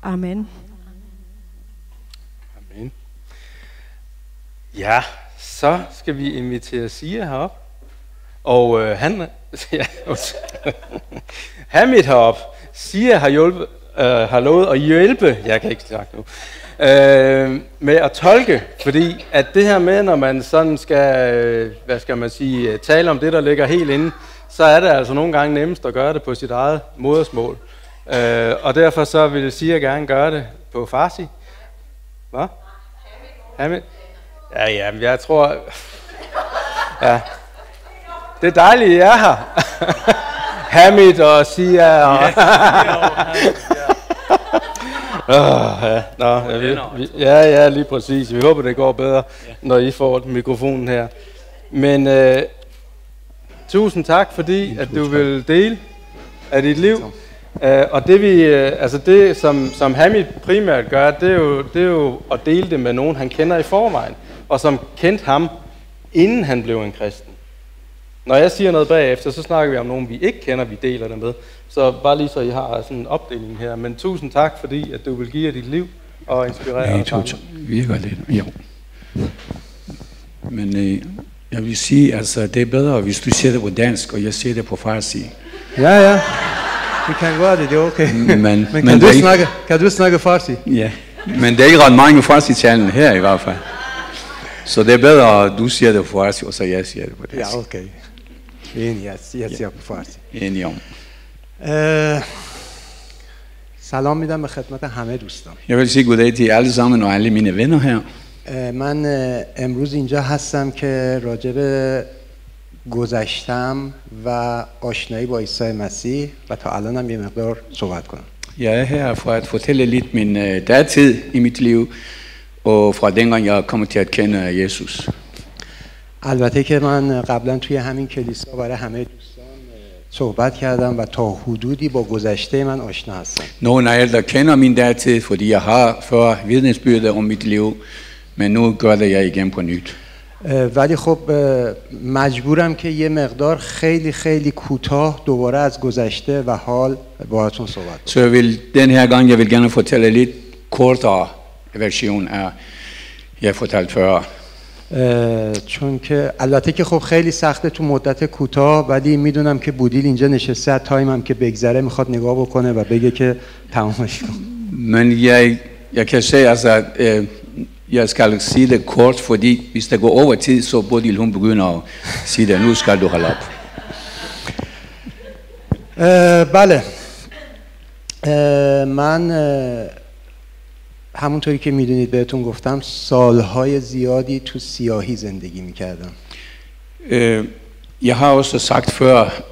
Amen. Amen. Ja, så skal vi invitere Sia herop. Og Hamid herop. Sia har lovet at hjælpe, jeg kan ikke snakke nu, med at tolke, fordi at det her med, når man sådan skal, tale om det, der ligger helt inde, så er det altså nogle gange nemmest at gøre det på sit eget modersmål. Og derfor så vil Sia gerne gøre det på farsi. Hvad? Hamid? Ja, jeg tror... Ja. Det er dejligt, I er her. Hamid og Sia og... Ja, lige præcis. Vi håber, det går bedre, når I får mikrofonen her. Men tusind tak, fordi at du vil dele af dit liv. Og det som Hamid primært gør, det er jo at dele det med nogen, han kender i forvejen, og som kendte ham, inden han blev en kristen. Når jeg siger noget bagefter, så snakker vi om nogen, vi ikke kender, vi deler det med. Så bare lige så I har sådan en opdeling her. Men tusind tak, fordi at du vil give dit liv og inspirere os. Virker lidt, jo. Men jeg vil sige, altså det er bedre, hvis du siger det på dansk, og jeg siger det på farsi. Ja. Vi kan gøre det, det er okay. Men kan du snakke farsi? Ja, men det er ikke ret mange farsi-talende her i hvert fald. Så det er bedre, at du siger det på farsi, og så jeg siger det på dansk. Ja, okay. Enig, jeg siger på farsi. Enig om. سلام میدم به خدمت همه دوستان. Jeg vil sige goddag til alle sammen og alle mine venner her. من امروز اینجا هستم که راجع به گذشتم و آشنایی با عیسی مسیح و تا الانم یه مقدار صحبت کنم. Jeg er her for at fortælle lidt min datid i mit liv og fra dengang jeg kom til at kende Jesus. البته که من قبلا توی همین کلیسا برای همه دوستان صحبت کردم و تا حدودی با گذشته من آشنا هستم. Nogle af jer der kender min datid, fordi jeg har før vidnesbyrde om mit liv, men nu gør det jeg igen på nyt. ولی خب مجبورم که یه مقدار خیلی خیلی کوتاه دوباره از گذشته و حال باهاتون صحبت کنم. Så jeg vil gerne fortælle lidt kortere version af jeg fortalte før. چون که البته که خب خیلی سخته تو مدت کوتاه، ولی میدونم که بودیل اینجا نشسته، تایمم که بگذره میخواد نگاه بکنه و بگه که تمامش کن. Men jeg kan sige altså jeg skal sige det kort, fordi hvis der går over tid, så Bodil hun begynder at sige det, nu skal du holde op. بله من همونطوری که میدونید بهتون گفتم سالهای زیادی تو سیاهی زندگی میکردم. Jeg har også sagt før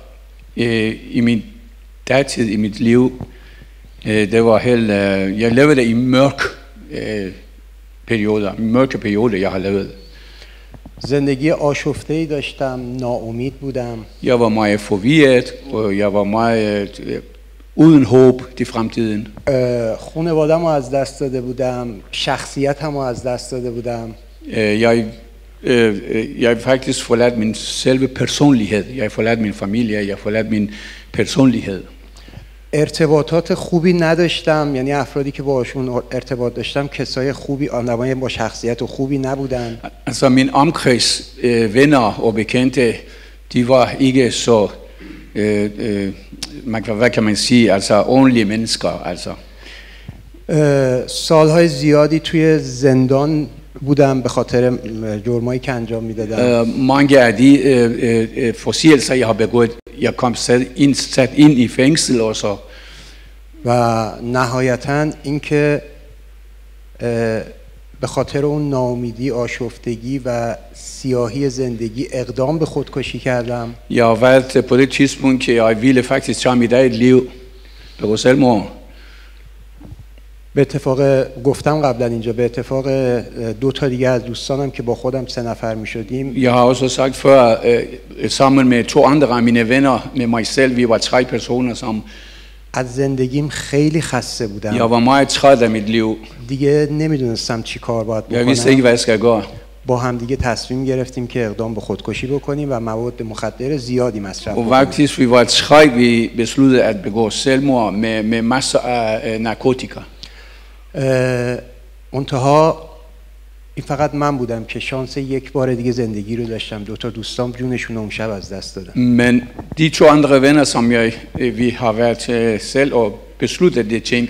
i min datid i mit liv, det var helt jeg levede i mørke perioder jeg har levet. زندگی آشفته‌ای داشتم، ناامید بودم. Jeg var meget forvirret og jeg var meget uden håb til fremtiden. خانواده‌مو از دست داده بودم، شخصیتمو از دست داده بودم. Jeg faktisk forladt min selve personlighed. Jeg forladt min familie, jeg forladt min personlighed. ارتباطات خوبی نداشتم، یعنی افرادی که باهاشون ارتباط داشتم کسای خوبی، آدمای با شخصیت خوبی نبودن. Altså min omkreds, venner og bekendte, de var ikke så hvad kan man sige, altså ordentlige mennesker, altså. سالهای زیادی توی زندان بودم به خاطر جرمایی که انجام میدادم. Mange af de forseelser jeg har begået, jeg kom sat ind i fængsel og så. و نهایتاً اینکه به خاطر اون ناامیدی، آشفتگی و سیاهی زندگی اقدام به خودکشی کردم. Jeg har valgt på det tidspunkt, jeg ville faktisk tage mit eget liv. begå selvmord. به اتفاق گفتم قبلا اینجا، به اتفاق دو تا دیگه از دوستانم که با خودم 3 نفر میشدیم. Jeg har også sagt før, sammen med 2 andre af mine venner, med mig selv, vi var 3 personer som. از زندگیم خیلی خسته بودم. Jeg var meget træt af mit liv. دیگه نمیدونستم چی کار باید بکنم. Jeg vidste ikke, hvad jeg skal gøre. با هم دیگه تصمیم گرفتیم که اقدام به خودکشی بکنیم و مواد مخدر زیادی مصرف کنیم. Og faktisk vi var 3, vi besluttede at begå selvmord med masser af narkotika. منتها این فقط من بودم که شانس یک بار دیگه زندگی رو داشتم. 2 دوستام جونشون اون شب از دست دادن. Men de 2 andre venner, som vi har været selv og besluttet det ting,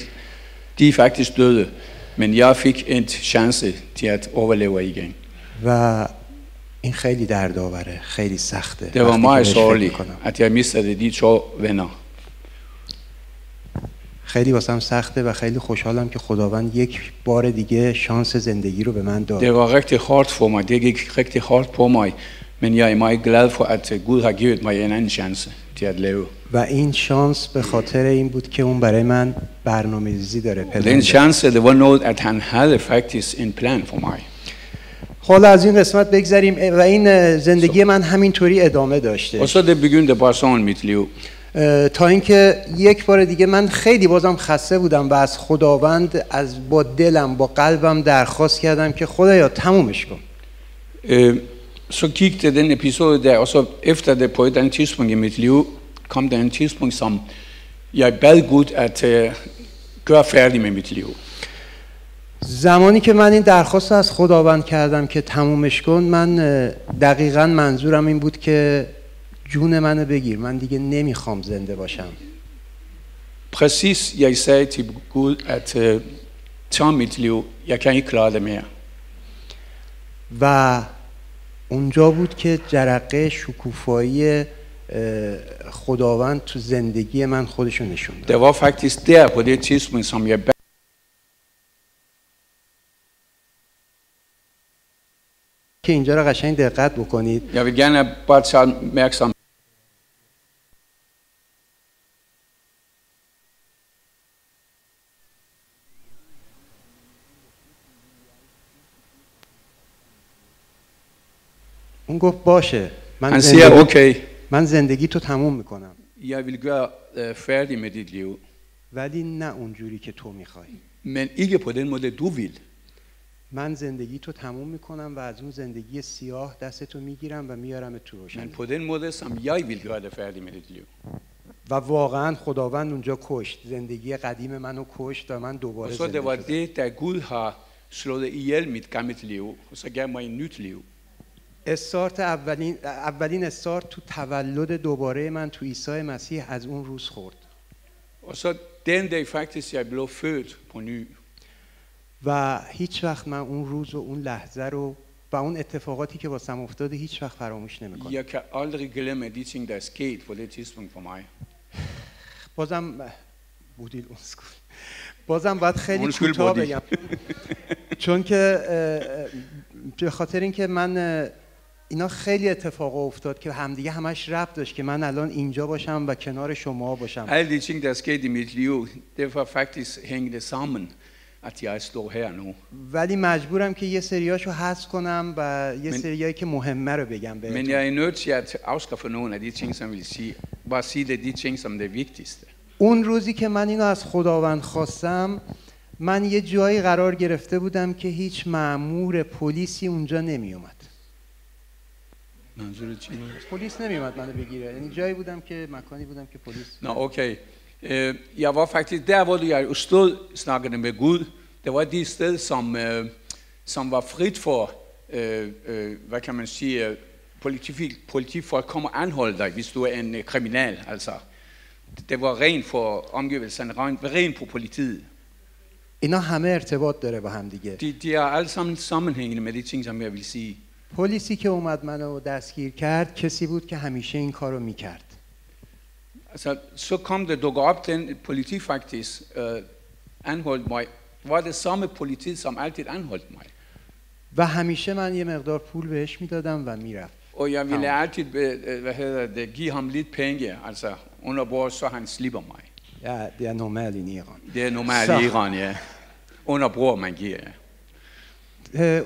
de er faktisk døde. Men jeg fik en chance til at overleve igen. و این خیلی دردآوره، خیلی سخته. Det var meget sorgeligt, at jeg mistede de 2 venner. خیلی واسم سخته و خیلی خوشحالم که خداوند یک بار دیگه شانس زندگی رو به من داد. Det var rigtig hårdt for mig. Det gik rigtig hårdt på mig. Men jeg er meget glad for, at Gud har givet mig en anden chance til at leve. و این شانس به خاطر این بود که اون برای من برنامه‌ریزی داره. Den chance, det var noget, at han havde faktisk en plan for mig. حالا از این قسمت بگذریم و این زندگی من همینطوری ادامه داشته. Og så det begyndte bare sådan mit liv. تا اینکه یک بار دیگه من خیلی بازم خسته budam و از خداوند با دلم با قلبم درخواست کردم که خدایا تمومش کن. Så gik det den episode der, og så efter det på et andet tidspunkt i mit liv, kom der en tidspunkt, som jeg bad Gud at gøre færdig med mit liv. زمانی که من این درخواست از خداوند کردم که تمومش کن، من دقیقاً منظورم این بود که جون منو بگیر، من دیگه نمیخوام زنده باشم. Præcis, jeg sagde til Gud at tage mit liv, jeg kan ikke klare det mere. و اونجا بود که جرقه شکوفایی خداوند تو زندگی من خودشو نشون داد. Det var faktisk der på det tidspunkt, som jeg که اینجا رو قشنگ دقت بکنید. Jeg vil gerne bare tage opmærksom. اون گفت باشه. من زندگی تو تموم میکنم. Jeg vil gøre færdig med dit liv. ولی نه اونجوری که تو میخوای. Men ikke på den måde du vil. من زندگی تو تموم میکنم و از اون زندگی سیاه دستتو میگیرم و میارم تو روشن. Men på den måde som jeg vil gøre det færdig med dit liv. و واقعا خداوند اونجا کشت. زندگی قدیم منو کشت و من دوباره زنده شدم. Og så det var det, da Gud har slået ihjel mit gamle liv, og så gav mig et nyt liv. استارت اولین استارت تو تولد دوباره من تو عیسی مسیح از اون روز خورد. Og så den dag faktisk jeg blev født på ny. و هیچ وقت من اون روز و اون لحظه رو و اون اتفاقاتی که واسم افتاده هیچ وقت فراموش نمی‌کنم. Jeg kan aldrig glemme de ting der er sket på det tidspunkt for mig. بازم باید خیلی کوتاه بگم. چون که به خاطر اینکه من اینا خیلی اتفاق افتاد که همدیگه همش ربط داشت که من الان اینجا باشم و کنار شما باشم. Alle de ting der er sket i mit liv, det var faktisk hængende sammen. At jeg står her nu. ولی مجبورم که یه سریاشو حذف کنم و یه سریایی که مهمه رو بگم بهتون. Men jeg er nødt til at afskaffe nogle af de ting som vil sige, bare sige det de ting som det vigtigste. اون روزی که من اینو از خداوند خواستم، من یه جایی قرار گرفته بودم که هیچ مأمور پلیسی اونجا نمی اومد. منظور چی؟ پلیس نمی اومد منو بگیره. یعنی جایی بودم که مکانی بودم که پلیس. Nå, okay. Jeg var faktisk der, hvor jeg stod snakkede med Gud. Det var de sted, som var frit for, hvad kan man sige, politifolk kommer og anholde dig, hvis du er en kriminal. Altså, det var rent for omgivelserne, rent på politiet. اینا همه ارتباط داره با هم دیگه. De er alle sammen sammenhængende med de ting, som jeg vil sige. پلیسی که اومد منو دستگیر کرد کسی بود که همیشه این کارو میکرد. Altså, så kom det dukker op, den politi faktisk anholdt mig. Var det samme politi, som altid anholdt mig. و همیشه من یه مقدار پول بهش میدادم و میرفت. Og jeg ville altid, give ham lidt penge, altså under bordet, så han slipper mig. Ja, det er normalt i Iran. Det er normalt i Iran, ja. Under bordet man giver, ja.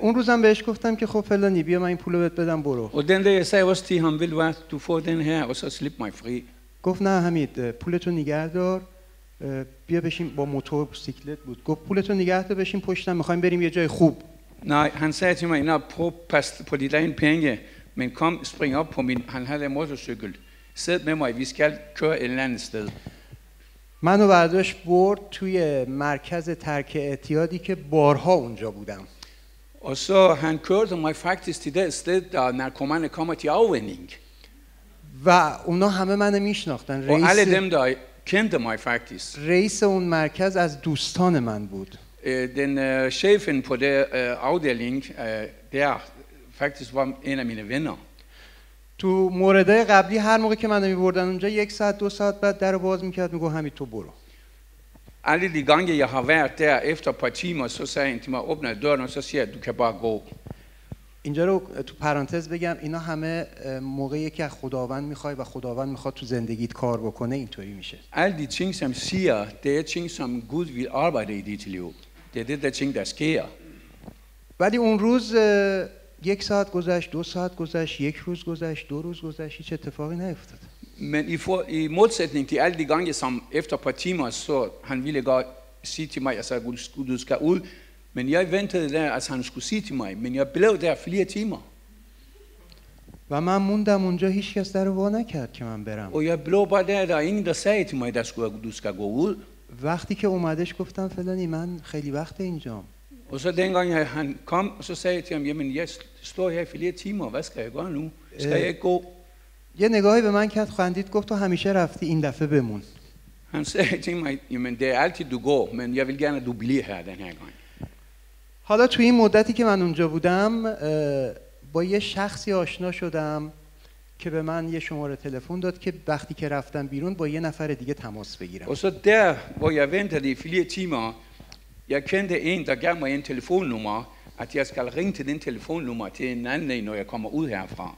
اون روزم بهش گفتم که خب فلانی بیا من این پولو بهت بدم برو. Og den dag jeg sagde også til ham, vil du hvad, du får den her, og så slip mig fri. گفت نه حمید پولتو نگه دار بیا بشیم با موتورسیکلت بود. گفت پولتو نگه دار بشیم پشتم می‌خوایم بریم یه جای خوب. Nej, han sagde til mig, prøv pas på dit egne penge, men kom, spring op på han havde en motorcykel. Sæd med mig, vi skal køre et eller andet sted. منو برداشت برد توی مرکز ترک اعتیادی که بارها اونجا بودم. Og så han kørte mig faktisk til det sted, der narkomane kommer til afvænning. و اونا همه منو میشناختن. Og alle dem, der kendte mig faktisk. رئیس اون مرکز از دوستان من بود. Den chefen på det afdeling, der faktisk var en af mine venner. تو موردهای قبلی هر موقع که منو میبردن اونجا 1 ساعت 2 ساعت بعد درو باز میکرد میگه حمید تو برو. Alle de gange jeg har været der efter et par timer, så sagde han til mig, åbner døren, og så siger jeg, du kan bare gå. اینجا رو تو پرانتز بگم اینا همه موقعی که خداوند میخوای و خداوند میخواد تو زندگیت کار بکنه اینطوری میشه. Alle de ting, som siger, det er ting, som Gud vil arbejde i dit liv. Det er det der ting, der sker. ولی اون روز 1 ساعت گذشت، 2 ساعت گذشت، 1 روز گذشت، 2 روز گذشت، هیچ اتفاقی نیفتاد. Men i modsætning til alle de gange, som efter et par timer, så han ville godt sige til mig, altså, du skal ud. Men jeg ventede der, at han skulle sige til mig, men jeg blev der flere timer. و من موندم اونجا هیچ کس درو وا نکرد که من برم. Og jeg blev bare der er ingen, der sagde til mig, du skal gå ud. وقتی که اومدش گفتم فلانی من خیلی وقت اینجام. Og så dengang han kom, og så sagde jeg til ham, jamen jeg står her i flere timer, hvad skal jeg gøre nu? Skal jeg ikke gå? یه نگاهی به من کرد خندید گفت تو همیشه رفتی این دفعه بمون. Han sagde til mig, jamen det er altid du går, men jeg vil gerne at du bliver her den her gang. حالا تو این مدتی که من اونجا بودم با یه شخصی آشنا شدم که به من یه شماره تلفن داد که وقتی که رفتم بیرون با یه نفر دیگه تماس بگیرم. Og så der, hvor jeg ventede i flere timer, jeg kendte en, der gav mig en telefonnummer, at jeg skal ringe til den telefonnummer til en anden, når jeg kommer ud herfra.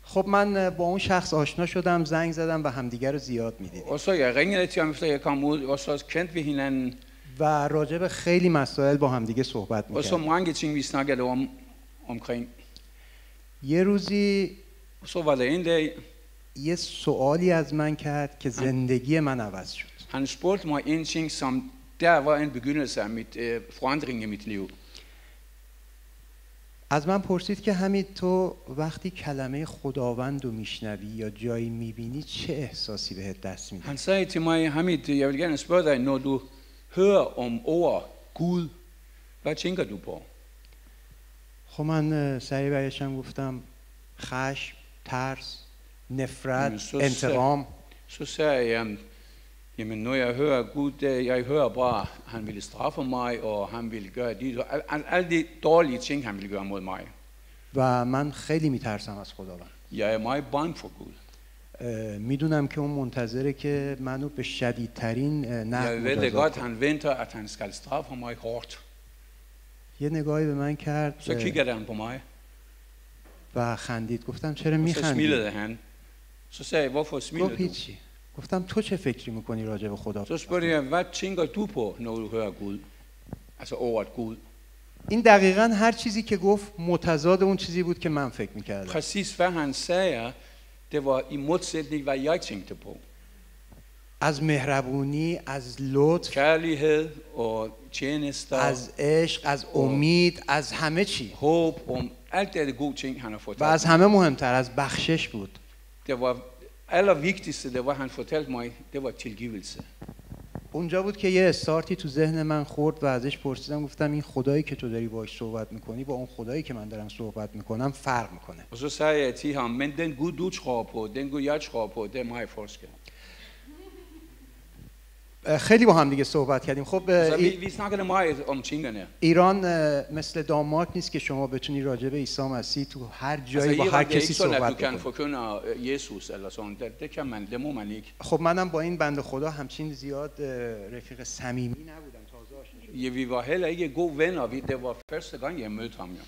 خب من با اون شخص آشنا شدم، زنگ زدم و همدیگه رو زیاد می‌دیدیم. Og så jeg ringede til ham, efter jeg kom ud, og så kendte vi hinanden. و راجع به خیلی مسائل با همدیگه صحبت Og så می‌کردیم. mange ting, vi snakkede omkring. یه روزی Og så var der en dag, یه سوالی از من کرد که زندگی من عوض شد. han spurgte mig en ting, som der var en begyndelse af forandring i mit liv. از من پرسید که حمید تو وقتی کلمه خداوند رو میشنوی یا جایی میبینی چه احساسی بهت دست میده؟ Han sagde til mig, Hamid, jeg vil gerne spørge dig, når du hører om ordet Gud, hvad tænker du på? خب من سریع برگشتم گفتم خشم، ترس، نفرت، انتقام. Så sagde jeg, jamen når jeg hører Gud, jeg hører bare, han ville straffe mig, og han ville gøre dit, og alle de dårlige ting, han ville gøre mod mig. و من خیلی میترسم از خداوند. Jeg er meget bange for Gud. میدونم که اون منتظره که منو به شدیدترین نحو Jeg ved det مجازات godt, han venter, at han skal straffe mig hårdt. یه نگاهی به من کرد Så kiggede han på mig, و خندید. گفتم چرا og så میخندی؟ smilede han. Så sagde jeg, hvorfor گفت smiler du? هیچی. گفتم تو چه فکری میکنی راجع به خدا؟ Så spurgte jeg, hvad tænker du på, når du hører Gud? Altså ordet Gud. این دقیقاً هر چیزی که گفت متضاد اون چیزی بود که من فکر میکردم. Præcis hvad han sagde, det var i modsætning, hvad jeg tænkte på. از مهربونی، از لطف، Kærlighed og tjenester, از عشق، از امید، از همه چی. håb om alt det gode ting, han har و از fortalt mig. همه مهمتر از بخشش بود. Det var allervigtigste, det var han fortalte mig, det var tilgivelse. اونجا بود که یه استارتی تو ذهن من خورد و ازش پرسیدم گفتم این خدایی که تو داری باهاش صحبت میکنی با اون خدایی که من دارم صحبت میکنم فرق میکنه. Og så sagde jeg til ham, men den Gud du tror på, den Gud jeg tror på, det er meget forskel. خیلی با هم دیگه صحبت کردیم. خب Så vi snakkede meget om tingene. ایران مثل دانمارک نیست که شما بتونی راجع به عیسی مسیح تو هر جایی با هر Iran, det er کسی ikke sådan, at صحبت du kan بکنی. forkynde Jesus eller sådan. Det kan man, det må man ikke. خب منم با این بنده خدا همچین زیاد رفیق صمیمی نبودم، تازه آشنا شدم. Ja, vi var heller ikke gode venner. Det var første gang, jeg mødte ham. Ja.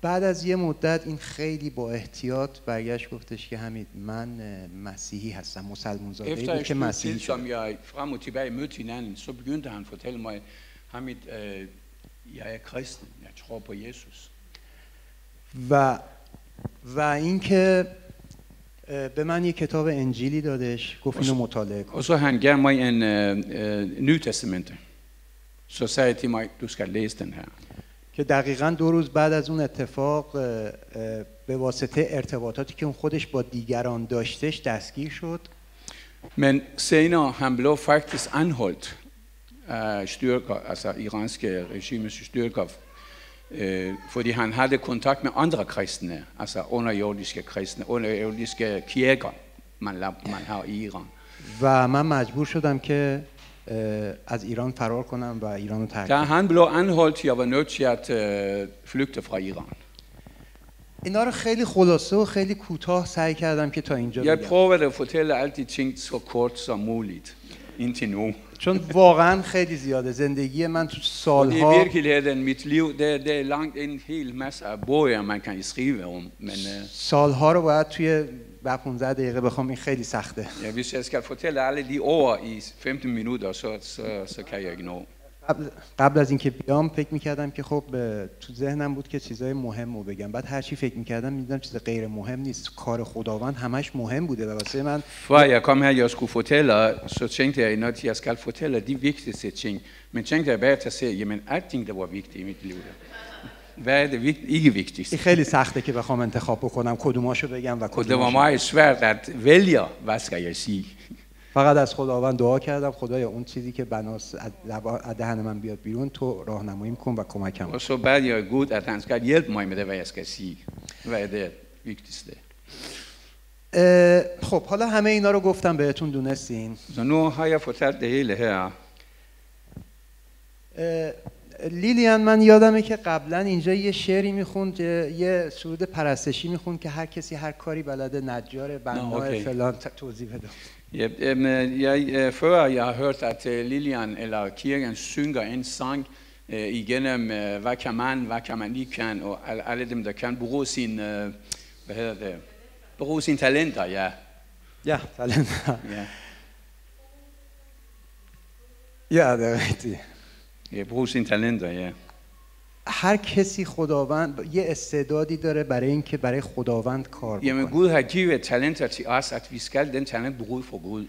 بعد از یه مدت این خیلی با احتیاط برگشت گفتش که حمید من مسیحی هستم، مسلمان زاده Efter بود et که stykke مسیحی tid, شد. som jeg frem og tilbage mødte hinanden, så begyndte han at fortælle mig, Hamid, jeg er kristen, jeg tror på Jesus. و اینکه به من یه کتاب انجیلی دادش، گفت اینو مطالعه کن. Og så han gav mig en Nye Testamente. Så sagde jeg til mig, du skal læse den her. که دقیقاً 2 روز بعد از اون اتفاق به واسطه ارتباطاتی که اون خودش با دیگران داشتش دستگیر شد. Men senere han blev faktisk anholdt af styrker, altså iranske regimets styrker, fordi han havde kontakt med andre kristne, altså underjordiske kristne, underjordiske kirker, man har i Iran. و من مجبور شدم که از ایران فرار کنم و ایران رو ترک Da کنم. han blev anholdt, jeg var nødt til at flygte fra Iran. اینا رو خیلی خلاصه و خیلی کوتاه سعی کردم که تا اینجا Jeg بگم. prøvede at fortælle alle de ting så kort som muligt, indtil nu. چون واقعا خیلی زیاده. زندگی من تو Og i سالها virkeligheden, mit liv, det er langt en hel masse af bøger, man kan skrive om. Men سالها رو باید توی 15 دقیقه بخوام، این خیلی سخته. ja, hvis jeg skal fortælle alle de ord i 15 minutter, så kan jeg ikke nå. قبل از اینکه بیام فکر می‌کردم که خب تو ذهنم بود که چیزای مهمو بگم. بعد هر چی فکر می‌کردم می‌دیدم چیز غیر مهم نیست. کار خداوند همش مهم بوده و واسه من Før jeg kom her, jeg skulle fortælle, så tænkte jeg, at jeg skal fortælle de vigtigste ting. Men tænkte jeg bare til at se, jamen alting, der var vigtigt i mit liv. Hvad er det ikke vigtigste? این خیلی سخته که بخوام انتخاب بکنم کدوماشو بگم و Og det var کدوماشو. meget svært at vælge, hvad skal jeg sige. فقط از خداوند دعا کردم خدایا اون چیزی که بناس از دهن من بیاد بیرون تو راهنماییم کن و کمکم کن. Og så bad jeg Gud, at han skal hjælpe mig med det, hvad jeg skal sige. Hvad er det vigtigste? خب حالا همه اینا رو گفتم بهتون دونستین. Så nu har jeg fortalt det hele her. لیلیان من یادمه که قبلا اینجا یه شعری میخوند، یه سرود پرستشی میخوند که هر کسی هر کاری بلده، نجار، بنا، فلان. توضیح بده. Før jeg har hørt, at Lilian eller kirken synger en sang igennem, hvad kan man ikke kan, og alle dem, der kan bruge bruge sine talenter, ja. Ja, talenter. Ja. Ja, det er rigtigt. Ja, bruge sine talenter, ja. هر کسی خداوند یه استعدادی داره برای اینکه برای خداوند کار بکنه. Jamen Gud har givet talenter til os, at vi skal den talent bruge for Gud.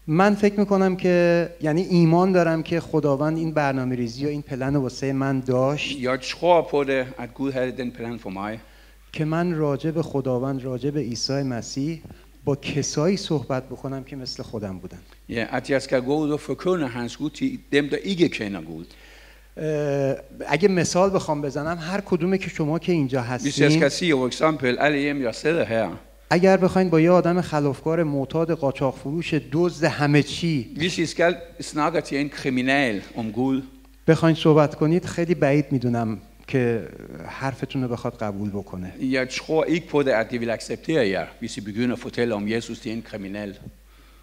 من فکر میکنم که یعنی ایمان دارم که خداوند این برنامه‌ریزی و این پلن واسه من داشت. Jeg tror på det, at Gud havde den plan for mig. که من راجع به خداوند، راجع به عیسی مسیح با کسایی صحبت بکنم که مثل خودم بودن. Ja, at jeg skal gå ud og forkynde hans Gud til dem, der ikke kender Gud. اگه مثال بخوام بزنم، هر کدومه که شما که اینجا Hvis jeg هستین، skal sige for eksempel alle hjem, jeg sidder her. اگر بخواید با یه آدم خلافکار، معتاد، قاچاق فروش، دزد همه چی Hvis I skal snakke til en kriminal om Gud, بخواید صحبت کنید، خیلی بعید میدونم که حرفتون رو بخواد قبول بکنه. jeg tror ikke på det, at de vil acceptere jer, hvis I begynder at fortælle om Jesus til en kriminal.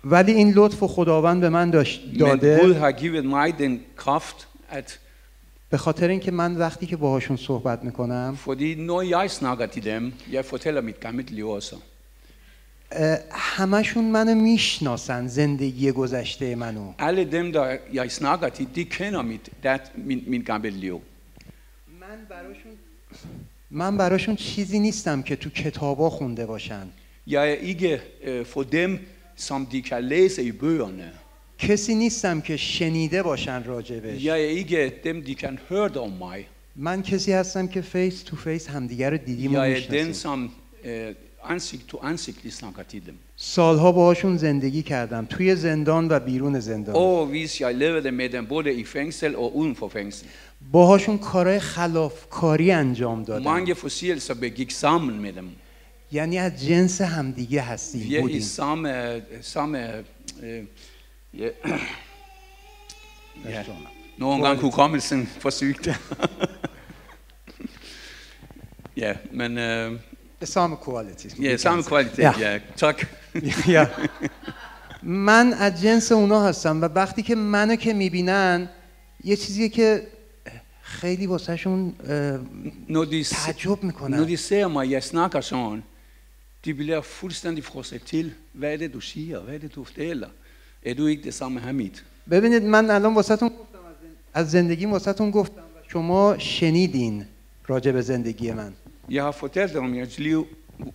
ولی این لطف خداوند به من Men Gud داده har givet mig den kraft, at به خاطر اینکه من وقتی که باهاشون صحبت میکنم، fordi når jeg snakker til dem, jeg fortæller mit gammelt liv også. همشون منو میشناسن، زندگی گذشته منو. Alle dem, der jeg snakker til, de kender min gammelt liv. من براشون چیزی نیستم که تو کتابا خونده باشن. Jeg er ikke for dem, som de kan læse i bøgerne. کسی نیستم که شنیده باشن راجبش. Jeg er ikke dem, de kan høre om mig. من کسی هستم که فیس تو فیس همدیگه رو دیدیم و Jeg er den, میشناسیم. som ansigt to ansigt snakker til dem. سالها باهاشون زندگی کردم، توی زندان و بیرون زندان. Årvis jeg levede med dem både i fængsel og uden for fængsel. باهاشون کارهای خلافکاری انجام دادم. Mange forseelser begik sammen med dem. یعنی از جنس همدیگه هستیم Vi er i بودیم. samme ja. Nogle gange hukommelsen forsygt. Ja, men سام کوالیتی. ja, samme kvalitet. Ja, tak. من از جنس اونا هستم و وقتی که منو که میبینن یه چیزیه که خیلی واسهشون تعجب میکنن. Når de ser mig, jeg snakker sådan, de bliver fuldstændig frosset til. Hvad er det, du siger? Hvad er det, du fortæller? Er du ikke det samme Hamid? ببینید من الان واسهتون گفتم، از زندگیم واسهتون گفتم و شما شنیدین راجع به زندگی من. Jeg har fortalt om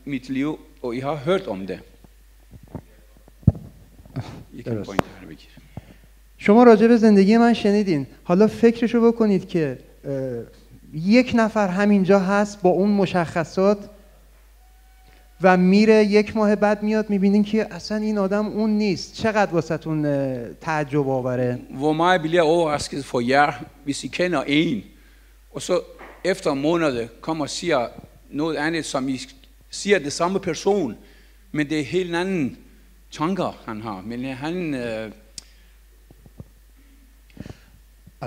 mit liv, og I har hørt om det. شما راجع به زندگی من شنیدین. حالا فکرشو بکنید که یک نفر همینجا هست با اون مشخصات و میره 1 ماه بعد میاد میبینین که اصلا این آدم اون نیست. چقدر واسهتون تعجب آوره؟ Hvor meget bliver overrasket for jer, hvis I kender en, og så efter måneder kommer og siger noget andet, som I siger det samme person, men det er helt anden tanker, han har. Men han...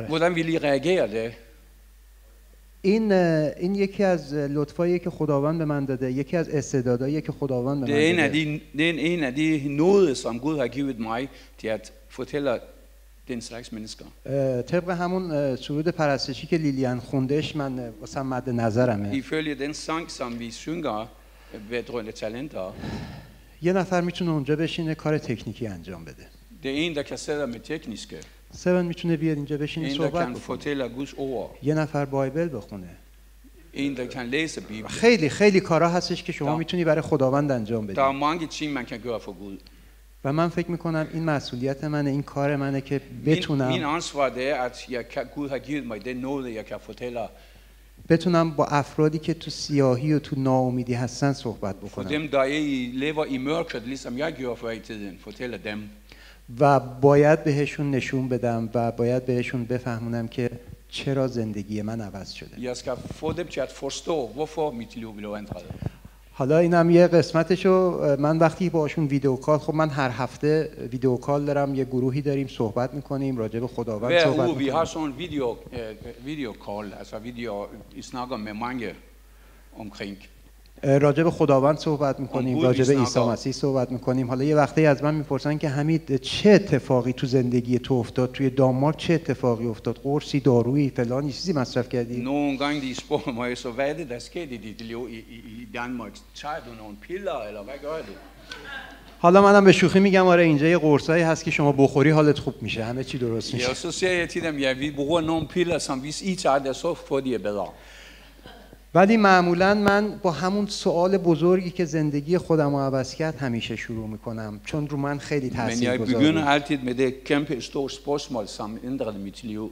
hvordan vil I reagere det? این یکی از لطفاییه که خداوند به من داده، یکی از استعداداییه که خداوند به من داده. Det er en af de nåder, som Gud har givet mig til at fortælle den slags mennesker. طبق همون سرود پرستشی که لیلیان خوندش من واسه مد نظرمه. Ifølge den sang, som vi synger vedrørende talenter. یه نفر میتونه اونجا بشینه کار تکنیکی انجام بده. Det er en, der kan sætte med tekniske. 7 میتونه بیاد اینجا بشینه صحبت کنه. یه نفر بایبل بخونه. En, der kan læse Bibelen. خیلی خیلی کارا هستش که شما میتونی برای خداوند انجام بدی. Der er mange ting, man kan gøre for Gud. و من فکر میکنم این مسئولیت منه، این کار منه که بتونم min ansvar det er at Gud har givet mig den nåde, jeg kan fortælle. بتونم با افرادی که تو سیاهی و تو ناامیدی هستن صحبت بکنم. For dem, der lever i mørket, ligesom jeg gjorde før i tiden, fortælle dem. و باید بهشون نشون بدم و باید بهشون بفهمونم که چرا زندگی من عوض شده. Jeg skal få dem til at forstå, hvorfor mit liv blev ændret. حالا اینم یه قسمتشو من وقتی باهاشون ویدیو کال، خب من هر هفته ویدیو کال دارم، یه گروهی داریم صحبت میکنیم راجع به خداوند صحبت میکنیم. Vi har sådan en video call, altså vi snakker med mange omkring. راجع به خداوند صحبت میکنیم، راجع به عیسی مسیح صحبت میکنیم. حالا یه وقتی از من میپرسن که حمید چه اتفاقی تو زندگی تو افتاد، توی دانمارک چه اتفاقی افتاد، قرصی، دارویی، فلان چیزی مصرف کردی؟ Nogle gange de spørger mig så hvad er det der skete i dit liv i Danmark? Tager du nogle piller eller hvad gør du? حالا منم به شوخی میگم آره اینجا یه قرصایی هست که شما بخوری حالت خوب میشه، همه چی درست میشه. Ja, så siger jeg til dem, ja, vi bruger nogle piller, som hvis I tager det, så får de bedre. ولی معمولا من با همون سوال بزرگی که زندگی خودم رو عوض کرد همیشه شروع میکنم، چون رو من خیلی تاثیر گذاشت. Men jeg begynder altid med det kæmpe store spørgsmål, som ændrede mit liv.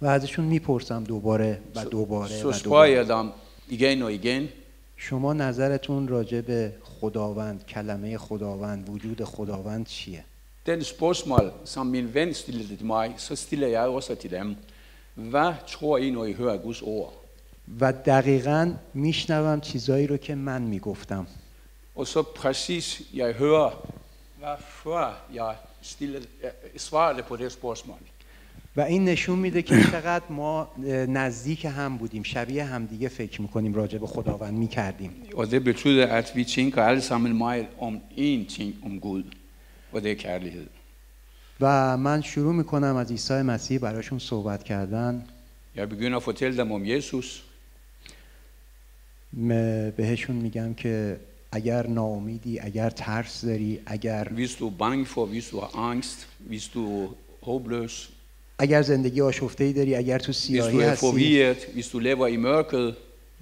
و ازشون میپرسم دوباره و دوباره Så spørger jeg dem igen og igen. شما نظرتون راجع به خداوند، کلمه خداوند، وجود خداوند چیه؟ Den spørgsmål, som min ven stillede til mig, så stiller jeg også til dem. Hvad tror I, når I hører Guds ord? و دقیقاً میشنوم چیزایی رو که من میگفتم. Og så præcis jeg hører, hvad før jeg svarede på det spørgsmål. و این نشون میده که چقدر ما نزدیک هم بودیم، شبیه هم دیگه فکر میکنیم، راجع به خداوند میکردیم. Og det betyder, at vi tænker alle sammen meget om én ting om Gud, og det er kærlighed. و من شروع میکنم از عیسی مسیح براشون صحبت کردن. Jeg begynder at fortælle dem om Jesus. بهشون میگم که اگر ناامیدی، اگر ترس داری، اگر hvis du er bange for, hvis du har angst, hvis du er håbløs, اگر زندگی آشفته‌ای داری، اگر تو سیاهی هستی، hvis du lever i mørket,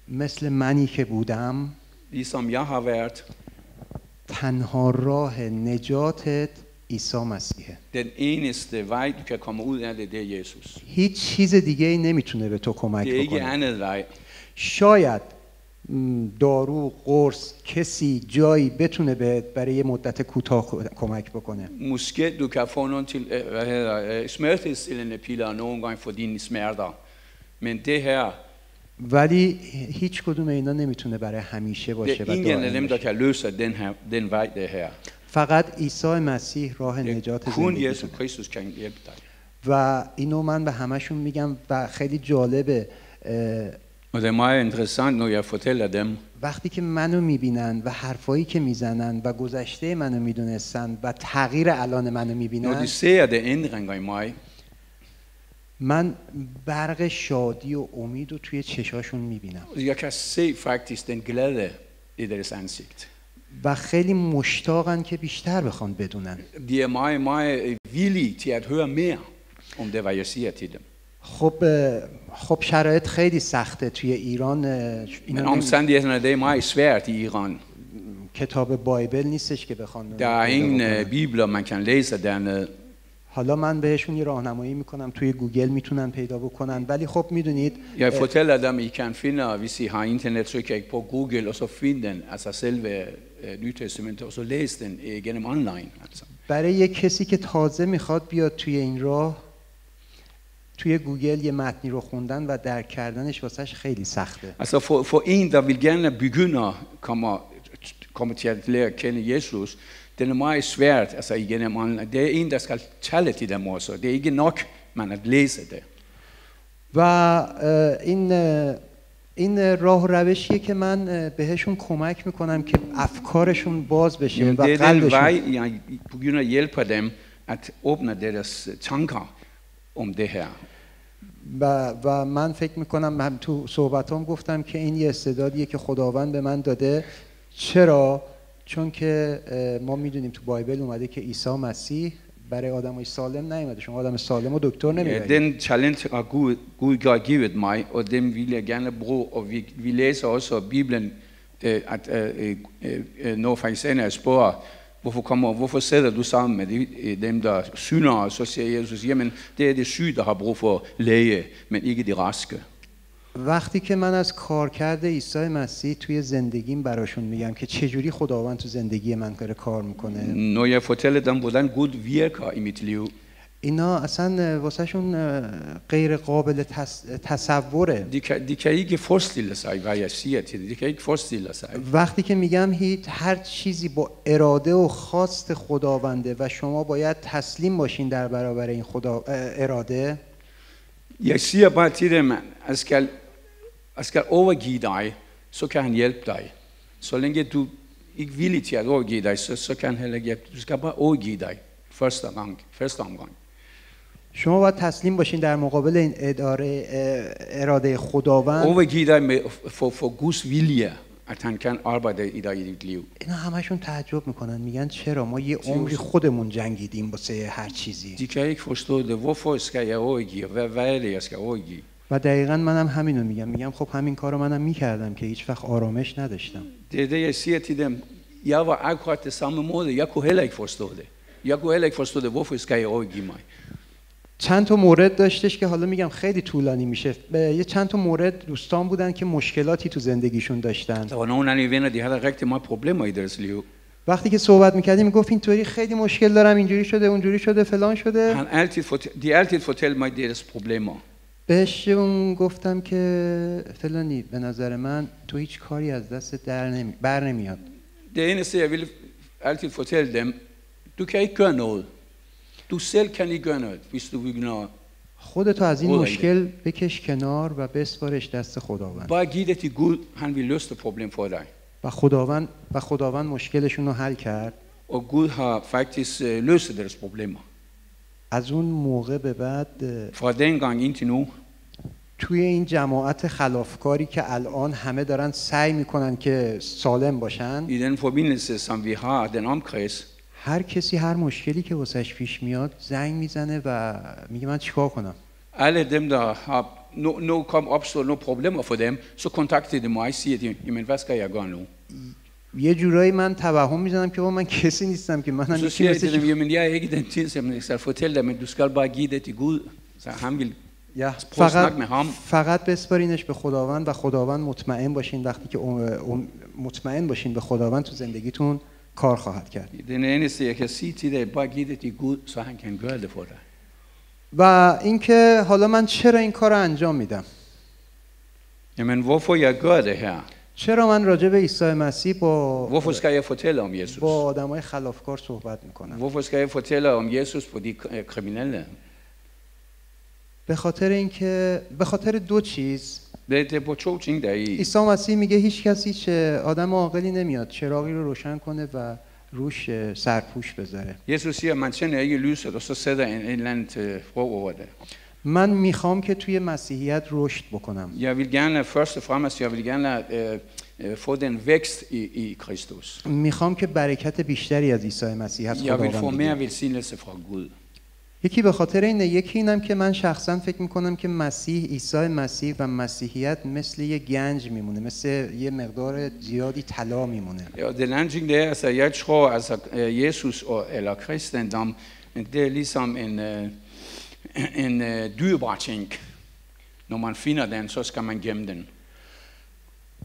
مثل منی که بودم، ligesom jeg har været, تنها راه نجاتت عیسی مسیحه. Den eneste vej du kan komme ud af det, det er Jesus. هیچ چیز دیگه ای نمیتونه به تو کمک Det er ikke بکنه. andet vej. شاید دارو، قرص، کسی، جایی بتونه برای یه مدت کوتاه کمک بکنه. Måske du kan få nogle til, smertestillende piller nogle gange for dine smerter. Men det her, ولی هیچ کدوم اینا نمیتونه برای همیشه باشه و ingen af dem, der دائم kan løse den vej, det her. فقط عیسی مسیح راه نجات Kun زندگی. Jesus Kristus kan hjælpe dig. و اینو من به همشون میگم و خیلی جالبه. Og det er meget interessant, når jeg fortæller dem. وقتی که منو میبینن و حرفایی که میزنن و گذشته منو میدونستن و تغییر الان منو Når میبینن، de ser det ændringer i mig, من برق شادی و امید رو توی چشاشون میبینم. jeg kan se faktisk den glæde i deres ansigt. و خیلی مشتاقن که بیشتر بخوان بدونن. De er meget, meget villige til at høre mere om det, hvad jeg siger til dem. خب شرایط خیلی سخته توی ایران. Men omstændighederne, det er meget svært i Iran. کتاب بایبل نیستش که بخوان. Der er ingen bibler, man kan læse dernede. حالا من بهشون یه راهنمایی میکنم، توی گوگل میتونن پیدا بکنن، ولی خب میدونید Jeg fortæller dem, I kan finde, hvis I har internet, så kan I på Google, og så finde den, altså selve Nytestamentet, og så læse den gennem online. Altså. برای یک کسی که تازه میخواد بیاد توی این راه، توی گوگل یه متنی رو خوندن و درک کردنش واسش خیلی سخته. Altså for en, der vil gerne begynde at komme til at lære at kende Jesus, den er meget svært, altså igennem online. Det er en, der skal tale til dem også. Det er ikke nok, man at læse det. و این راه و روشیه که من بهشون کمک میکنم که افکارشون باز بشه و Det er den vej, قلبشون. jeg begynder at hjælpe dem at åbne deres tanker om det her. و من فکر میکنم، هم تو صحبتام گفتم که این یه استعدادیه که خداوند به من داده. چرا؟ چون که ما میدونیم تو بایبل اومده که عیسی مسیح برای آدمای سالم نیومده. شما آدم سالم و دکتر نمیبرید. Den challenge har Gud givet mig, og den vil jeg gerne bruge, og vi læser også Bibelen, at når farisæerne spørger, hvorfor sætter du sammen med dem, der synder, så siger Jesus, jamen det er det syge, der har brug for læge, men ikke de raske. وقتی که من از کارکرد عیسی مسیح توی زندگیم براشون میگم که چجوری خداوند تو زندگی من داره کار میکنه، Når jeg fortæller dem, hvordan Gud virker i mit liv, اینا اصلا واسهشون غیر قابل تصوره. de kan ikke forestille sig, hvad jeg siger til dem. De kan ikke forestille sig. وقتی که میگم هر چیزی با اراده و خواست خداونده و شما باید تسلیم باشین در برابر این اراده. Jeg siger bare til dem, at jeg skal overgive dig, så kan han hjælpe dig. Så længe du ikke er villig til at overgive dig, så kan han heller ikke hjælpe. Du skal bare overgive dig første omgang. شما باید تسلیم باشین در مقابل این اراده خداوند. Overgive dig for Guds vilje, at han kan arbejde i dig i dit liv. اینا همشون تعجب میکنن، میگن چرا ما یه عمری خودمون جنگیدیم واسه هر چیزی. De kan ikke forstå det. Hvorfor skal jeg overgive? Hvad er det, jeg skal overgive? و دقیقاً منم همینو میگم خب همین کارو منم میکردم که هیچ وقت آرامش نداشتم. Det er det, jeg siger til dem. Jeg var akkurat det samme måde. Jeg kunne heller ikke forstå det. Jeg kunne heller ikke forstå det. Hvorfor skal jeg overgive mig? چند تا مورد داشتش که حالا میگم خیلی طولانی میشه. یه چند تا مورد دوستان بودن که مشکلاتی تو زندگیشون داشتن. Der var nogle af mine venner, de havde rigtig meget problemer i deres liv. وقتی که صحبت میکردیم میگفت اینطوری خیلی مشکل دارم، اینجوری شده، اونجوری شده، فلان شده. De altid fortalte mig deres problemer. بهش گفتم که فلانی، به نظر من تو هیچ کاری از دست بر نمیاد. Det eneste jeg ville altid fortælle dem, du kan ikke gøre noget. Du selv kan ikke gøre noget, hvis du begynder. خودتو از این مشکل بکش کنار و بسپارش دست خداوند. Bare giv det til Gud, han vil løse det problem for dig. و خداوند مشکلشون رو حل کرد. Og Gud har faktisk løst deres problemer. از اون موقع به بعد Fra dengang indtil nu. توی این جماعت خلافکاری که الان همه دارن سعی میکنن که سالم باشن، I den forbindelse som vi har, den omkreds, هر کسی هر مشکلی که واسش پیش میاد زنگ میزنه و میگه من چیکار کنم. alle dem der har opstået nogle problemer for dem, så kontakter de mig og siger de, jamen hvad skal jeg gøre nu? یه جورایی من توهم میزنم که من کسی نیستم که منم Så siger jeg til dem, jamen jeg er ikke den tid, som jeg skal fortælle dig, men du skal bare give det til Gud. Så han vil prøve at snakke med ham. فقط بسپارینش به خداوند و خداوند مطمئن باشین وقتی که مطمئن باشین به خداوند تو زندگیتون کار خواهد کرد. Den eneste jeg kan sige til dig, bare give det til Gud, så han kan gøre det for dig. و اینکه حالا من چرا این کارو انجام میدم؟ Jamen hvorfor jeg gør det her? چرا من راجع به عیسی مسیح Hvorfor skal jeg fortælle om Jesus? با آدمای خلافکار صحبت میکنم؟ Hvorfor skal jeg fortælle om Jesus for de kriminelle? به خاطر دو چیز. Det er på to ting der er i. عیسی مسیح میگه هیچ کسی آدم عاقلی نمیاد چراغی رو روشن کنه و روش سرپوش بذاره. Jesus siger, man tænder ikke lyset, og så sætter en eller anden frø over det. من میخوام که توی مسیحیت رشد بکنم. Jeg vil gerne først og fremmest, jeg vil gerne få den vækst i Kristus. میخوام که برکت بیشتری از عیسی مسیح از Jeg vil få خداوند mere بگیرم. velsignelse fra Gud. یکی به خاطر اینه، یکی اینم که من شخصا فکر میکنم که عیسی مسیح و مسیحیت مثل یه گنج میمونه، مثل یه مقدار زیادی طلا میمونه. Ja, den anden ting det er, altså jeg tror, altså Jesus eller kristendom Det er ligesom en dyrebar ting. Når man finder den, så skal man gemme den.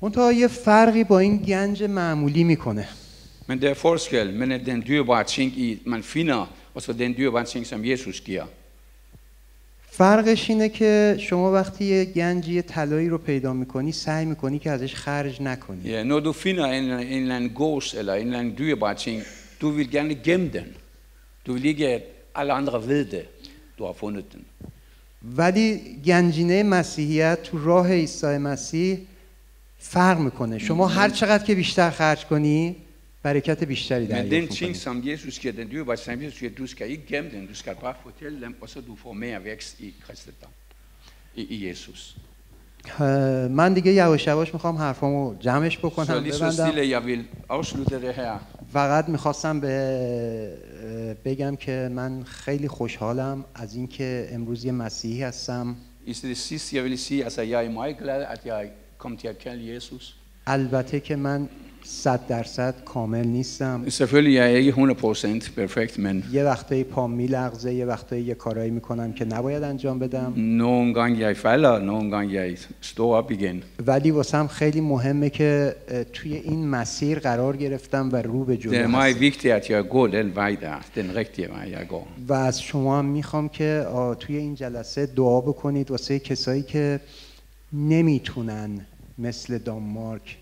منتها یه فرقی با این گنج معمولی میکنه. Men der er forskel mellem den dyrebare ting, man finder, og så den dyrebare ting, som Jesus giver. فرقش اینه که شما وقتی یه گنجی طلایی رو پیدا میکنی سعی میکنی که ازش خرج نکنی. Ja, når du finder en eller anden gås eller en eller anden dyrebare ting, du vil gerne gemme den. Du vil ikke, at alle andre ved det, du har fundet den. ولی گنجینه مسیحیت تو راه عیسی مسیح فرق میکنه. شما هر چقدر که بیشتر خرج کنی برکت بیشتری دریافت Men den ting, میکنی. som Jesus giver, den dyrebare ting, som Jesus giver, du skal ikke gemme den, du skal bare fortælle dem, og så du får mere vækst i kristendom, i Jesus. من دیگه یواش یواش میخوام حرفامو جمعش Så بکنم lige så ببندم. stille, jeg vil afslutte det her. فقط میخواستم بگم که من خیلی خوشحالم از اینکه امروز یه مسیحی هستم. I det sidste, jeg vil sige, altså jeg er meget glad, at jeg kom til at kende Jesus. البته که من 100% کامل نیستم. Selvfølgelig er jeg ikke 100% perfekt, men یه وقتایی پام میلغزه، یه وقتایی یه کارایی میکنم که نباید انجام بدم. nogle gange jeg falder, nogle gange jeg står op igen. ولی واسم خیلی مهمه که توی این مسیر قرار گرفتم و رو به جلو Det er meget هستم. vigtigt, at jeg går den vej der, den rigtige vej, jeg går. و از شما هم میخوام که توی این جلسه دعا بکنید واسه کسایی که نمیتونن مثل دانمارک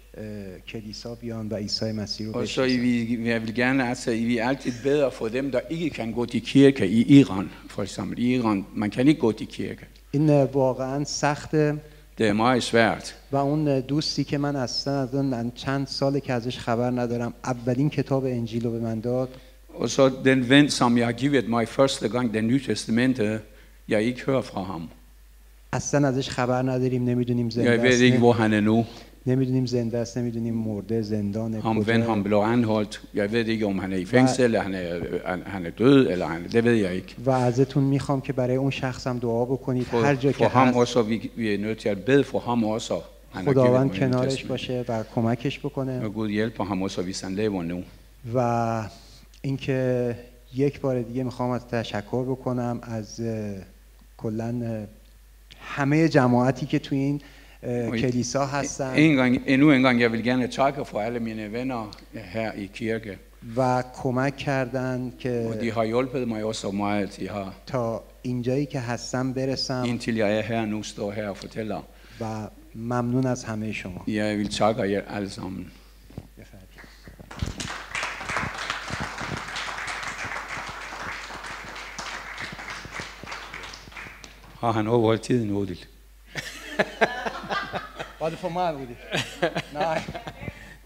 کلیسا بیان و عیسی مسیح رو Og så بشناسن. jeg vil gerne, altså I er altid bedre for dem, der ikke kan gå til kirke i Iran, for eksempel. I Iran, man kan ikke gå til kirke. این واقعا سخته. Det er meget svært. و اون دوستی که من اصلا از اون چند ساله که ازش خبر ندارم اولین کتاب انجیل رو به من داد. Og så den ven, som jeg har givet mig første gang, den nye testamente, jeg ikke hører fra ham. اصلا ازش خبر نداریم، نمیدونیم زنده Jeg ved ikke, hvor han er nu. نمیدونیم زنده است، نمیدونیم مرده، زندانه، Ham ven, ham blev anholdt. Jeg ved ikke, om han er i fængsel, eller han er død, eller det ved jeg ikke. و ازتون میخوام که برای اون شخصم دعا بکنید هر جا For که ham هست. også, vi er nødt til at bede for ham også. Han har givet خداوند mig en کنارش testament. باشه و کمکش بکنه. Og Gud hjælper ham også, hvis han lever nu. و اینکه یک بار دیگه میخوام از تشکر بکنم از کلا همه جماعتی که توی این کلیسا هستن Endnu en gang, jeg vil gerne takke for alle mine venner her i kirke. و کمک کردن که Og de har hjulpet mig også meget. De har, تا اینجایی که هستم برسم. indtil jeg er her nu, står her og fortæller. و ممنون از همه شما. Jeg vil takke jer alle sammen. Har han overholdt tiden, Odil? Var det for meget, Rudi? Nej.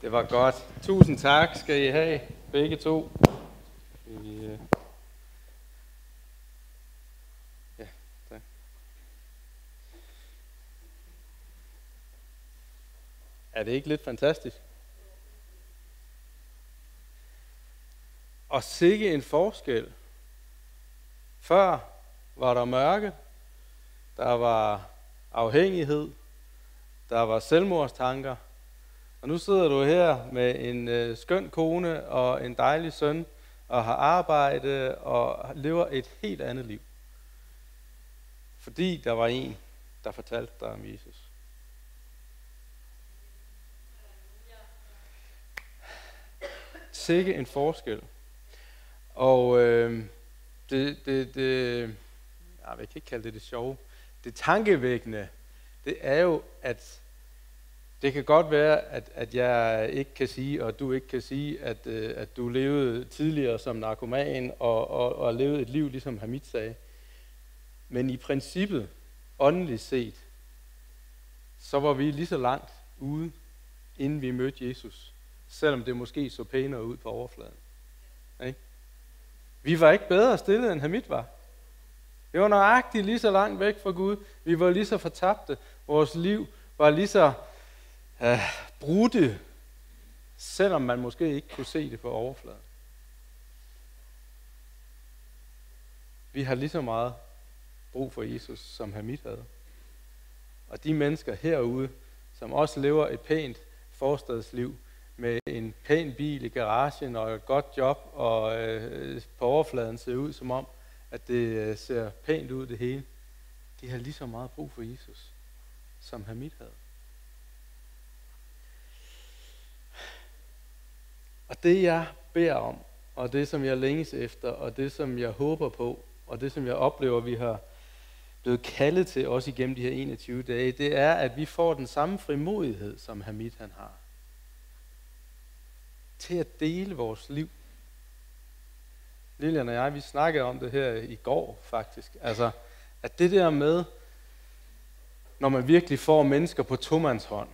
Det var godt. Tusind tak skal I have, begge to. Ja, tak. Er det ikke lidt fantastisk? Og sikke en forskel. Før var der mørke, der var afhængighed, der var selvmordstanker, og nu sidder du her med en skøn kone og en dejlig søn, og har arbejde og lever et helt andet liv. Fordi der var en, der fortalte dig om Jesus. Sikke en forskel. Og jeg kan ikke kalde det sjove. Det tankevækkende, det er jo, at det kan godt være, at jeg ikke kan sige, og du ikke kan sige, at du levede tidligere som narkoman og levede et liv, ligesom Hamid sagde. Men i princippet, åndeligt set, så var vi lige så langt ude, inden vi mødte Jesus. Selvom det måske så pænere ud på overfladen. Ikke? Vi var ikke bedre stillet, end Hamid var. Vi var nøjagtigt lige så langt væk fra Gud. Vi var lige så fortabte. Vores liv var lige så brudte, selvom man måske ikke kunne se det på overfladen. Vi har lige så meget brug for Jesus, som Hamid havde. Og de mennesker herude, som også lever et pænt forstadsliv, med en pæn bil i garagen og et godt job, og på overfladen ser ud som om, at det ser pænt ud det hele. De har lige så meget brug for Jesus, som Hamid havde. Og det jeg beder om, og det som jeg længes efter, og det som jeg håber på, og det som jeg oplever, vi har blevet kaldet til også igennem de her 21 dage, det er, at vi får den samme frimodighed, som Hamid han har. Til at dele vores liv. Lilian og jeg, vi snakkede om det her i går faktisk. Altså, at det der med, når man virkelig får mennesker på tomandshånd,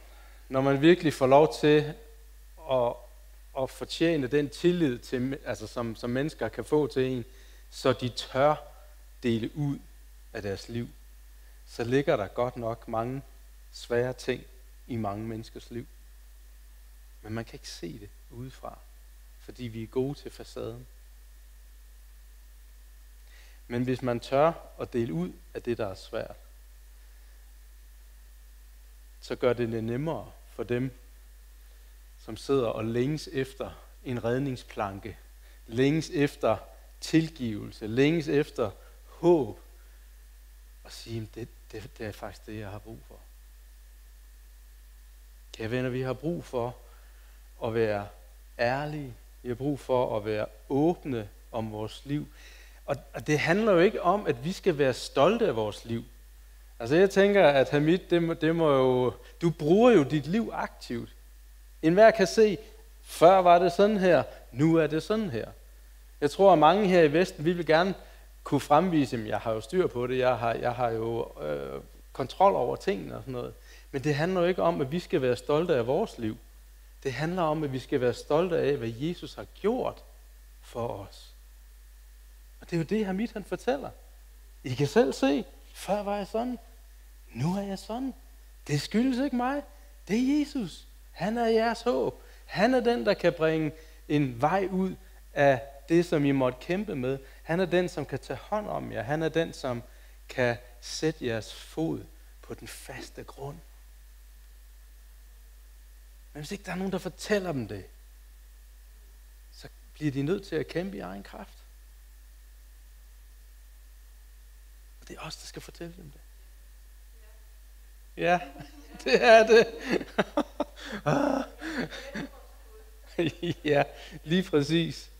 når man virkelig får lov til at fortjene den tillid, til, altså som mennesker kan få til en, så de tør dele ud af deres liv, så ligger der godt nok mange svære ting i mange menneskers liv. Men man kan ikke se det udefra, fordi vi er gode til facaden. Men hvis man tør at dele ud af det, der er svært, så gør det nemmere for dem, som sidder og længes efter en redningsplanke, længes efter tilgivelse, længes efter håb, og sige, det er faktisk det, jeg har brug for. Kære venner, vi har brug for at være ærlige, vi har brug for at være åbne om vores liv. Og det handler jo ikke om, at vi skal være stolte af vores liv. Altså jeg tænker, at Hamid, det må jo, du bruger jo dit liv aktivt. Enhver kan se, før var det sådan her, nu er det sådan her. Jeg tror, at mange her i Vesten, vi vil gerne kunne fremvise, at jeg har jo styr på det, jeg har jo kontrol over tingene og sådan noget. Men det handler jo ikke om, at vi skal være stolte af vores liv. Det handler om, at vi skal være stolte af, hvad Jesus har gjort for os. Og det er jo det, Hamid han fortæller. I kan selv se, før var jeg sådan, nu er jeg sådan. Det skyldes ikke mig, det er Jesus. Han er jeres håb. Han er den, der kan bringe en vej ud af det, som I måtte kæmpe med. Han er den, som kan tage hånd om jer. Han er den, som kan sætte jeres fod på den faste grund. Men hvis ikke der er nogen, der fortæller dem det, så bliver de nødt til at kæmpe i egen kraft. Og det er os, der skal fortælle dem det. Ja, det er det. Ja, lige præcis.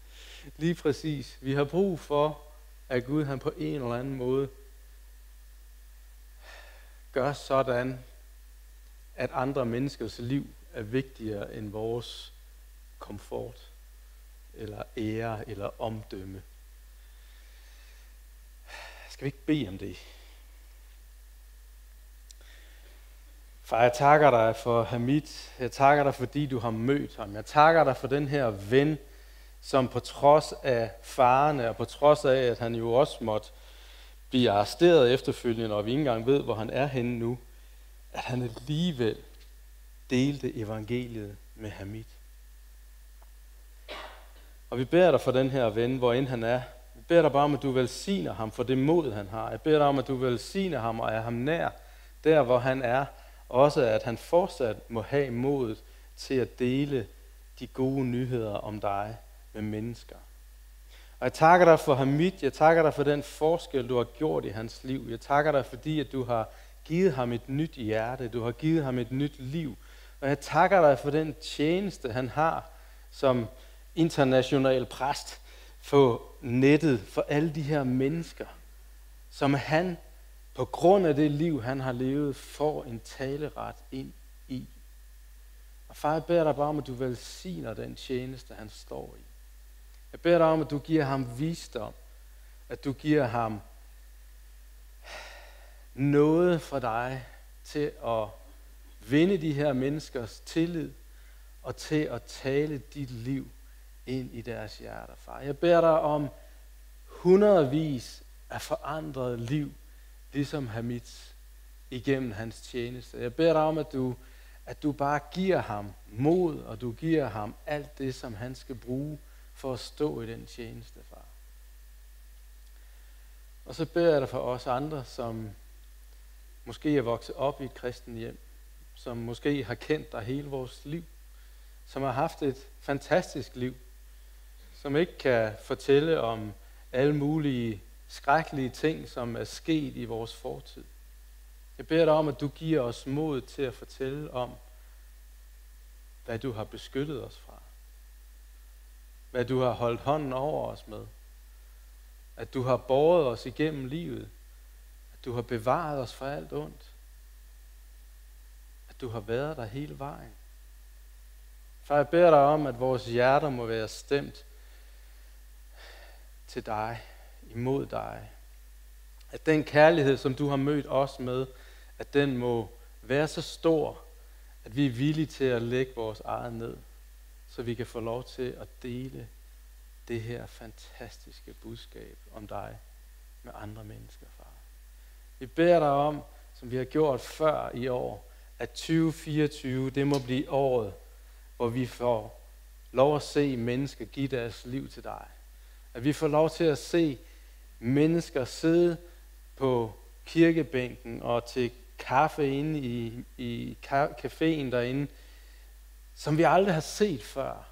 Lige præcis. Vi har brug for, at Gud han på en eller anden måde gør sådan, at andre menneskers liv er vigtigere end vores komfort, eller ære, eller omdømme. Skal vi ikke bede om det? Far, jeg takker dig for Hamid. Jeg takker dig, fordi du har mødt ham. Jeg takker dig for den her ven, som på trods af farerne, og på trods af, at han jo også måtte blive arresteret efterfølgende, og vi ikke engang ved, hvor han er henne nu, at han alligevel delte evangeliet med Hamid. Og vi beder dig for den her ven, hvor end han er. Vi beder dig bare om, at du velsigner ham for det mod, han har. Jeg beder dig om, at du velsigner ham og er ham nær, der hvor han er. Også at han fortsat må have modet til at dele de gode nyheder om dig med mennesker. Og jeg takker dig for Hamid. Jeg takker dig for den forskel, du har gjort i hans liv. Jeg takker dig, fordi at du har givet ham et nyt hjerte. Du har givet ham et nyt liv. Og jeg takker dig for den tjeneste, han har som international præst på nettet for alle de her mennesker, som han på grund af det liv, han har levet, får en taleret ind i. Og far, jeg beder dig bare om, at du velsigner den tjeneste, han står i. Jeg beder dig om, at du giver ham visdom, at du giver ham noget for dig til at vinde de her menneskers tillid, og til at tale dit liv ind i deres hjerter, far. Jeg beder dig om hundredvis af forandrede liv, ligesom Hamids, igennem hans tjeneste. Jeg beder dig om, at du bare giver ham mod, og du giver ham alt det, som han skal bruge for at stå i den tjeneste, far. Og så beder jeg dig for os andre, som måske er vokset op i et kristen hjem, som måske har kendt dig hele vores liv, som har haft et fantastisk liv, som ikke kan fortælle om alle mulige skrækkelige ting, som er sket i vores fortid. Jeg beder dig om, at du giver os mod til at fortælle om, hvad du har beskyttet os fra. Hvad du har holdt hånden over os med. At du har båret os igennem livet. At du har bevaret os fra alt ondt. At du har været der hele vejen. Far, jeg beder dig om, at vores hjerter må være stemt til dig, imod dig. At den kærlighed, som du har mødt os med, at den må være så stor, at vi er villige til at lægge vores eget ned, så vi kan få lov til at dele det her fantastiske budskab om dig med andre mennesker, far. Vi beder dig om, som vi har gjort før i år, at 2024, det må blive året, hvor vi får lov at se mennesker give deres liv til dig. At vi får lov til at se mennesker sidde på kirkebænken og til kaffe inde i caféen derinde, som vi aldrig har set før,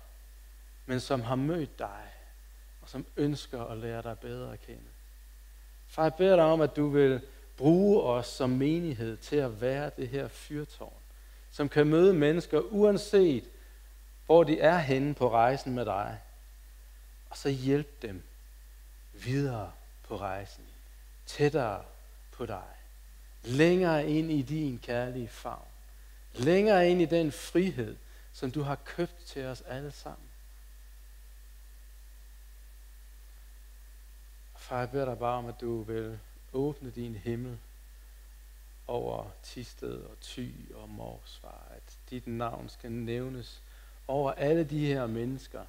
men som har mødt dig, og som ønsker at lære dig bedre at kende. Far, jeg beder dig om, at du vil bruge os som menighed til at være det her fyrtårn, som kan møde mennesker uanset hvor de er henne på rejsen med dig, og så hjælpe dem videre på rejsen, tættere på dig, længere ind i din kærlige favn, længere ind i den frihed, som du har købt til os alle sammen. Far, jeg beder dig bare om, at du vil åbne din himmel over Thisted og Thy og Mors, far, at dit navn skal nævnes over alle de her mennesker,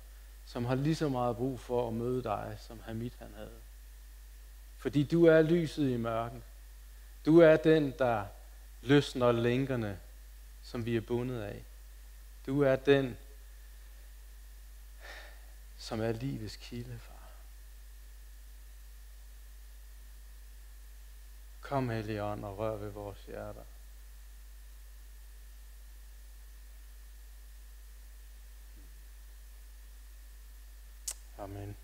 som har lige så meget brug for at møde dig, som Hamid han havde. Fordi du er lyset i mørken. Du er den, der løsner lænkerne, som vi er bundet af. Du er den, som er livets kilde, far. Kom, Helligånd, og rør ved vores hjerter. Amen.